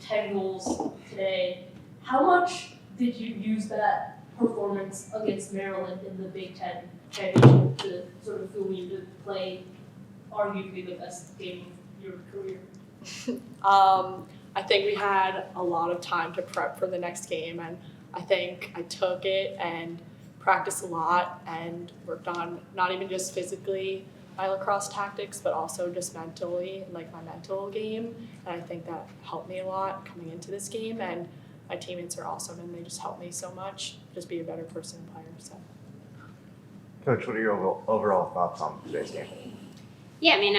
10 goals today. How much did you use that performance against Maryland in the Big Ten championship to sort of fuel you to play arguably the best game of your career? I think we had a lot of time to prep for the next game, and I think I took it and practiced a lot and worked on not even just physically my lacrosse tactics, but also just mentally, like my mental game. And I think that helped me a lot coming into this game. And my teammates are awesome, and they just helped me so much, just be a better person and player. So, Coach, what are your overall thoughts on today's game? Yeah, I mean,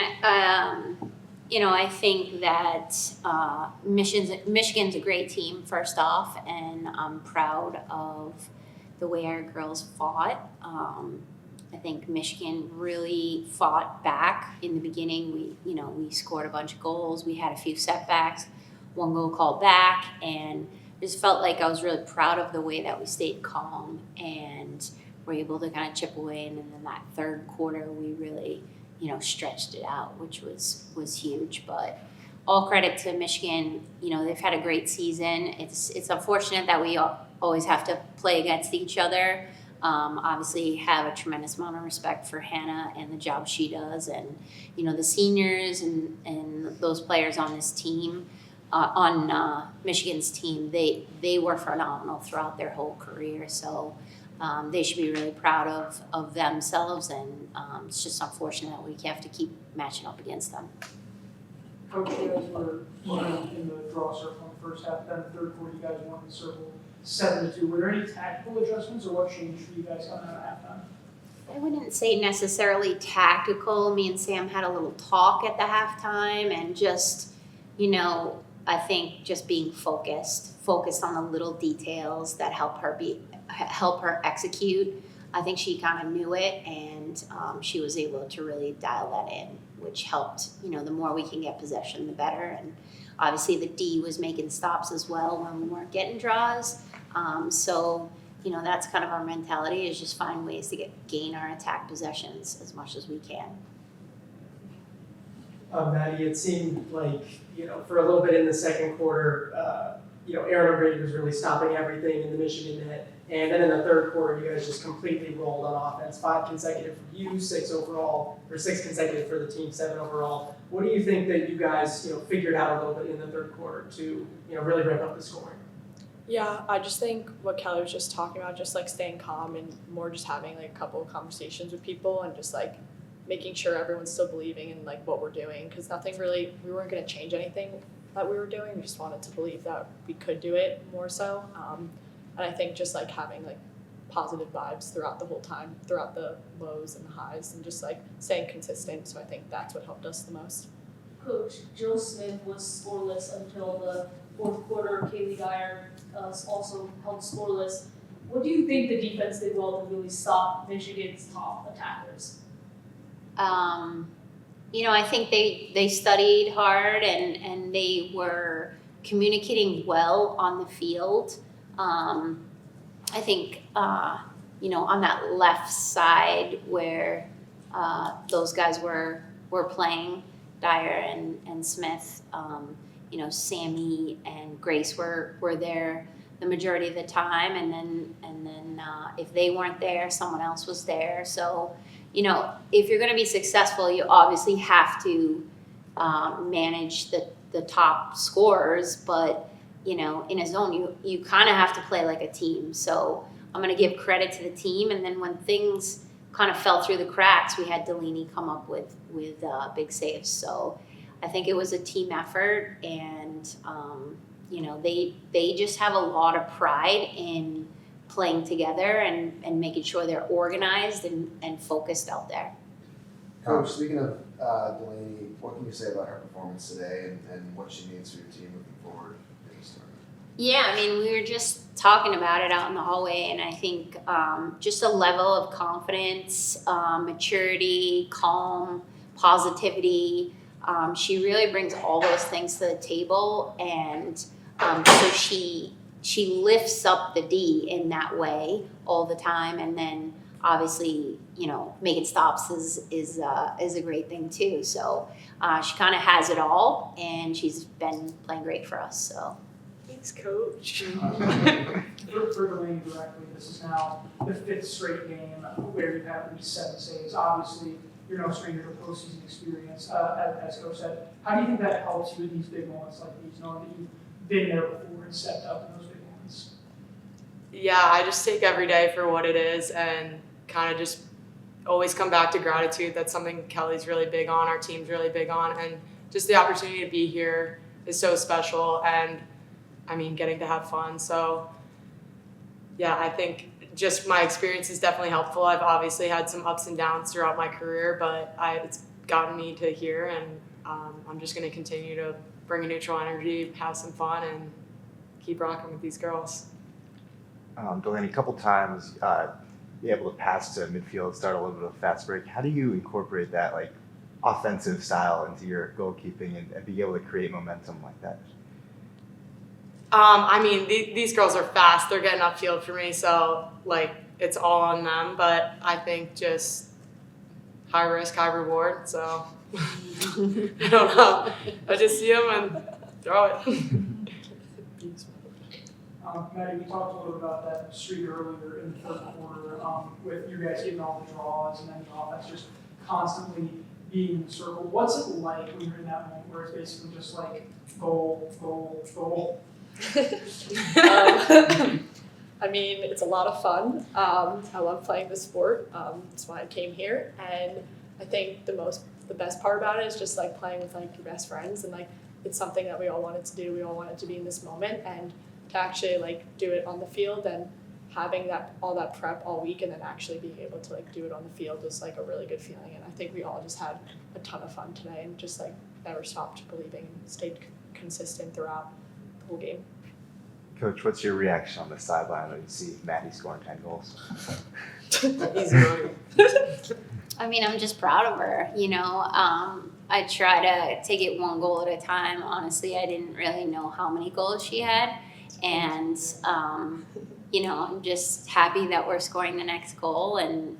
I think that Michigan's a great team, first off, and I'm proud of the way our girls fought. I think Michigan really fought back in the beginning. We scored a bunch of goals. We had a few setbacks, one goal called back, and just felt like I was really proud of the way that we stayed calm and were able to kind of chip away. And then in that third quarter, we really, stretched it out, which was huge. But all credit to Michigan. They've had a great season. It's unfortunate that we always have to play against each other. Obviously have a tremendous amount of respect for Hannah and the job she does, and the seniors and those players on this team, on Michigan's team, they were phenomenal throughout their whole career. So they should be really proud of themselves, and it's just unfortunate that we have to keep matching up against them. Coach, you guys were in the draw circle in the first half, then the third quarter you guys won the circle 7-2. Were there any tactical adjustments, or what changed for you guys coming out of halftime? I wouldn't say necessarily tactical. Me and Sam had a little talk at the halftime, and just, I think just being focused on the little details that help her execute. I think she kind of knew it, and she was able to really dial that in, which helped. The more we can get possession, the better. And obviously the D was making stops as well when we weren't getting draws. So that's kind of our mentality, is just find ways to gain our attack possessions as much as we can. Maddy, it seemed like, for a little bit in the second quarter, Aaron O'Grady was really stopping everything in the Michigan net. And then in the third quarter, you guys just completely rolled on offense. 5 consecutive for you, 6 overall, or 6 consecutive for the team, 7 overall. What do you think that you guys, figured out a little bit in the third quarter to, really ramp up the scoring? yeah, I just think what Kelly was just talking about, just like staying calm and more just having like a couple of conversations with people and just like making sure everyone's still believing in like what we're doing, because we weren't going to change anything that we were doing. We just wanted to believe that we could do it more so. And I think just like having like positive vibes throughout the whole time, throughout the lows and the highs, and just like staying consistent. So I think that's what helped us the most. Coach, Jill Smith was scoreless until the fourth quarter. Kaylee Dyer also held scoreless. What do you think the defense did well to really stop Michigan's top attackers? I think they studied hard and they were communicating well on the field. I think, on that left side where those guys were playing, Dyer and Smith, Sammy and Grace were there the majority of the time, and then if they weren't there, someone else was there. So, if you're going to be successful, you obviously have to manage the top scorers, but in a zone, you kind of have to play like a team. So I'm going to give credit to the team, and then when things kind of fell through the cracks, we had Delaney come up with big saves. So I think it was a team effort, and they just have a lot of pride in playing together and making sure they're organized and focused out there. Coach, speaking of Delaney, what can you say about her performance today and what she means for your team looking forward in this tournament? Yeah, we were just talking about it out in the hallway, and I think just a level of confidence, maturity, calm, positivity. She really brings all those things to the table, and so she lifts up the D in that way all the time, and then obviously, making stops is a great thing too. So she kind of has it all, and she's been playing great for us. So Thanks, Coach. For Delaney directly, this is now the 5th straight game where you've had at least 7 saves. Obviously, you're no stranger to postseason experience, as Coach said. How do you think that helps you in these big moments like these, knowing that you've been there before and stepped up in those big moments? Yeah, I just take every day for what it is and kind of just always come back to gratitude. That's something Kelly's really big on, our team's really big on, and just the opportunity to be here is so special, and I mean, getting to have fun. So yeah, I think just my experience is definitely helpful. I've obviously had some ups and downs throughout my career, but it's gotten me to here, and I'm just going to continue to bring a neutral energy, have some fun, and keep rocking with these girls. Delaney, a couple times, be able to pass to midfield, start a little bit of fast break. How do you incorporate that like offensive style into your goalkeeping and be able to create momentum like that? I mean, these girls are fast. They're getting upfield for me, so like it's all on them. But I think just high risk, high reward. So I don't know. I just see them and throw it. Maddy, we talked a little bit about that streak earlier in the 3rd quarter with you guys getting all the draws and then the offense just constantly being in the circle. What's it like when you're in that moment where it's basically just like goal, goal, goal? I mean, it's a lot of fun. I love playing the sport. That's why I came here. And I think the best part about it is just like playing with like your best friends, and like it's something that we all wanted to do. We all wanted to be in this moment, and to actually like do it on the field and having all that prep all week and then actually being able to like do it on the field was like a really good feeling. And I think we all just had a ton of fun today and just like never stopped believing and stayed consistent throughout the whole game. Coach, what's your reaction on the sideline when you see Maddy scoring 10 goals? Easy money. I mean, I'm just proud of her. I try to take it one goal at a time. Honestly, I didn't really know how many goals she had. And, I'm just happy that we're scoring the next goal. And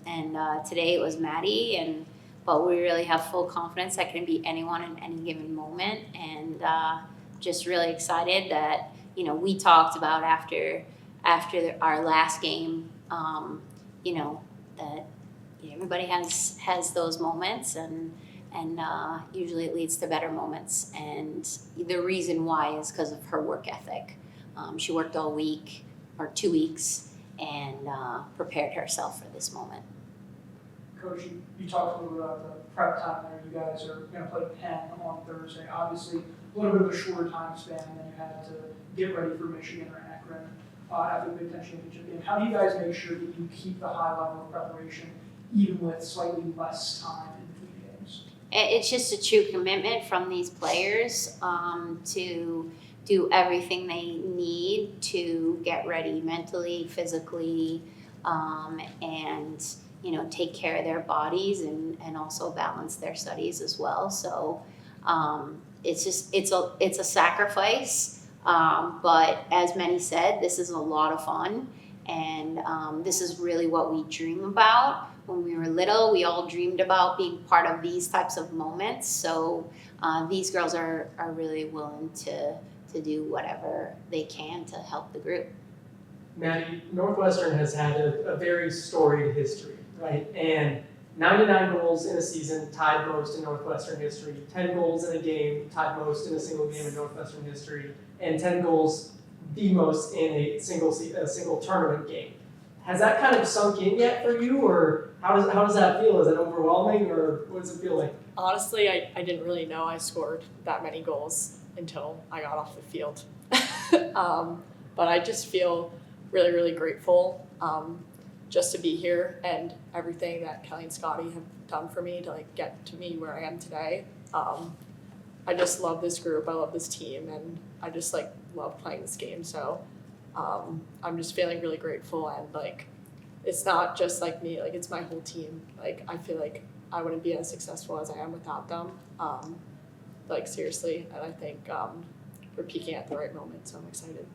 today it was Maddy. But we really have full confidence that can be anyone in any given moment. And just really excited that, we talked about after our last game, that everybody has those moments. And usually it leads to better moments. And the reason why is because of her work ethic. She worked all week or 2 weeks and prepared herself for this moment. Coach, you talked a little about the prep time there. You guys are going to play Penn on Thursday. Obviously, a little bit of a shorter time span than you had to get ready for Michigan or Akron after the Big Ten championship game. How do you guys make sure that you keep the high level of preparation even with slightly less time in between games? It's just a true commitment from these players to do everything they need to get ready mentally, physically, and take care of their bodies and also balance their studies as well. So it's a sacrifice, but as Maddy said, this is a lot of fun, and this is really what we dream about. When we were little, we all dreamed about being part of these types of moments. So these girls are really willing to do whatever they can to help the group. Maddy, Northwestern has had a very storied history, right? And 99 goals in a season, tied most in Northwestern history. 10 goals in a game, tied most in a single game in Northwestern history. And 10 goals, the most in a single tournament game. Has that kind of sunk in yet for you, or how does that feel? Is it overwhelming, or what does it feel like? Honestly, I didn't really know I scored that many goals until I got off the field. But I just feel really, really grateful just to be here and everything that Kelly and Scotty have done for me to like get to me where I am today. I just love this group. I love this team, and I just like love playing this game. So I'm just feeling really grateful, and like it's not just like me, like it's my whole team. Like I feel like I wouldn't be as successful as I am without them. Like seriously, and I think we're peaking at the right moment, so I'm excited.